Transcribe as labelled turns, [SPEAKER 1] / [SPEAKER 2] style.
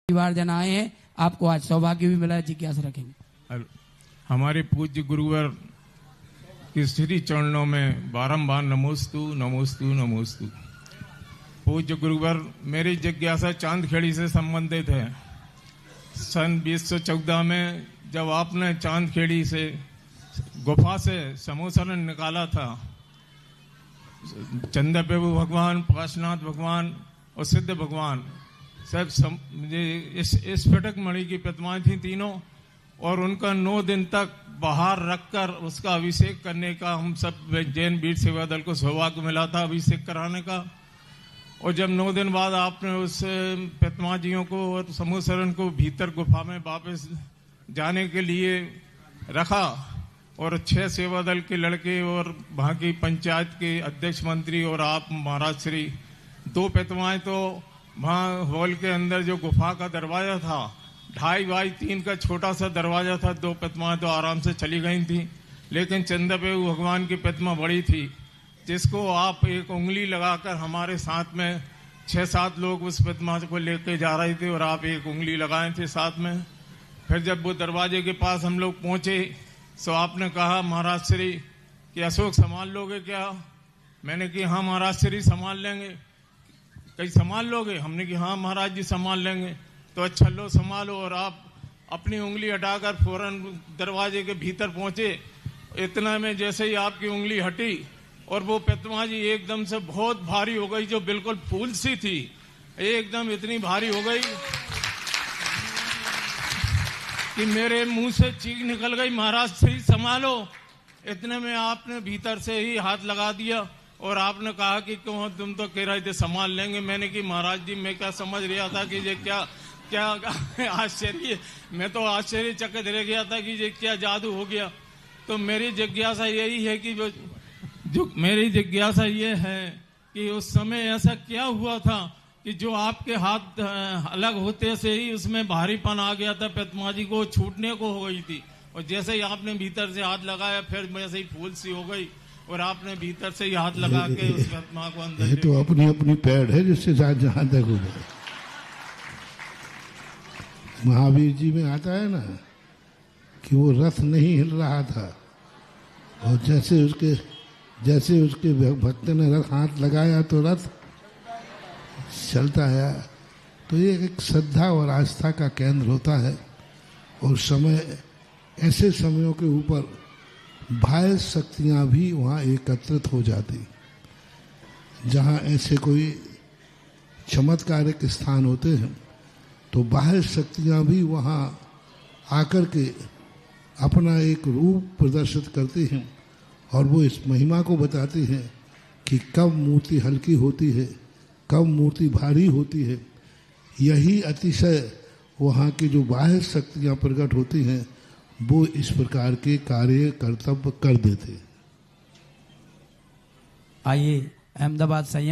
[SPEAKER 1] परिवार जन आए हैं, आपको आज सौभाग्य भी मिला है। जिज्ञासा रखेंगे।
[SPEAKER 2] हमारे पूज्य गुरुवर के श्री चरणों में बारंबार नमोस्तु नमोस्तु नमोस्तु। पूज्य गुरुवर, मेरी जिज्ञासा चांदखेड़ी से संबंधित है। सन 2014 में जब आपने चांदखेड़ी से गुफा से समोसरण निकाला था, चंद्रप्रभु भगवान, पार्श्वनाथ भगवान और सिद्ध भगवान सब इस फटक मणि की प्रतिमाएं थी तीनों, और उनका 9 दिन तक बाहर रखकर उसका अभिषेक करने का हम सब जैन वीर सेवा दल को सौभाग्य मिला था अभिषेक कराने का। और जब 9 दिन बाद आपने उस प्रतिमा जियों को और समूहशरण को भीतर गुफा में वापस जाने के लिए रखा, और 6 सेवा दल के लड़के और वहाँ की पंचायत के अध्यक्ष मंत्री और आप महाराज श्री 2 प्रतिमाएं तो वहाँ हॉल के अंदर जो गुफा का दरवाजा था 2.5 बाई 3 का छोटा सा दरवाजा था, 2 प्रतिमाएं तो आराम से चली गई थी। लेकिन चंद्रप्रभु भगवान की प्रतिमा बड़ी थी, जिसको आप एक उंगली लगाकर हमारे साथ में 6-7 लोग उस प्रतिमा को लेके जा रहे थे और आप एक उंगली लगाए थे साथ में। फिर जब वो दरवाजे के पास हम लोग पहुंचे तो आपने कहा महाराज श्री कि अशोक संभाल लोगे क्या? मैंने कि हाँ महाराज श्री संभाल लेंगे। कहीं संभाल लोगे? हमने कि हाँ महाराज जी संभाल लेंगे। तो अच्छा लो संभालो, और आप अपनी उंगली हटाकर फौरन दरवाजे के भीतर पहुंचे। इतना में जैसे ही आपकी उंगली हटी और वो प्रतिमा जी एकदम से बहुत भारी हो गई, जो बिल्कुल फूल सी थी, एकदम इतनी भारी हो गई कि मेरे मुंह से चीख निकल गई, महाराज श्री संभालो। इतने में आपने भीतर से ही हाथ लगा दिया और आपने कहा कि क्यों तुम तो कह रहे थे संभाल लेंगे। मैंने कि महाराज जी मैं क्या समझ रहा था कि ये क्या क्या आश्चर्य, मैं तो आश्चर्यचकित रह गया था कि ये क्या जादू हो गया। तो मेरी जिज्ञासा यही है कि मेरी जिज्ञासा ये है कि उस समय ऐसा क्या हुआ था कि जो आपके हाथ अलग होते से ही उसमें भारीपन आ गया था, प्रतिमा जी को छूटने को हो गई थी, और जैसे ही आपने भीतर से हाथ लगाया फिर वैसे ही फूल सी हो गई और आपने भीतर से ही हाथ लगा के उस प्रतिमा को अंदर।
[SPEAKER 3] ये तो अपनी अपनी पैड़ है जिससे जहां तक हो जाए। महावीर जी में आता है ना कि वो रथ नहीं हिल रहा था, और जैसे उसके भक्त ने रथ हाथ लगाया तो रथ चलता है। तो ये एक श्रद्धा और आस्था का केंद्र होता है, और ऐसे समयों के ऊपर बाह्य शक्तियाँ भी वहाँ एकत्रित हो जाती। जहाँ ऐसे कोई चमत्कारिक स्थान होते हैं तो बाह्य शक्तियाँ भी वहाँ आकर के अपना एक रूप प्रदर्शित करती हैं, और वो इस महिमा को बताती हैं कि कब मूर्ति हल्की होती है, कब मूर्ति भारी होती है। यही अतिशय वहाँ की जो बाह्य शक्तियाँ प्रकट होती हैं वो इस प्रकार के कार्य कर्तव्य कर देते।
[SPEAKER 1] आइए अहमदाबाद संयम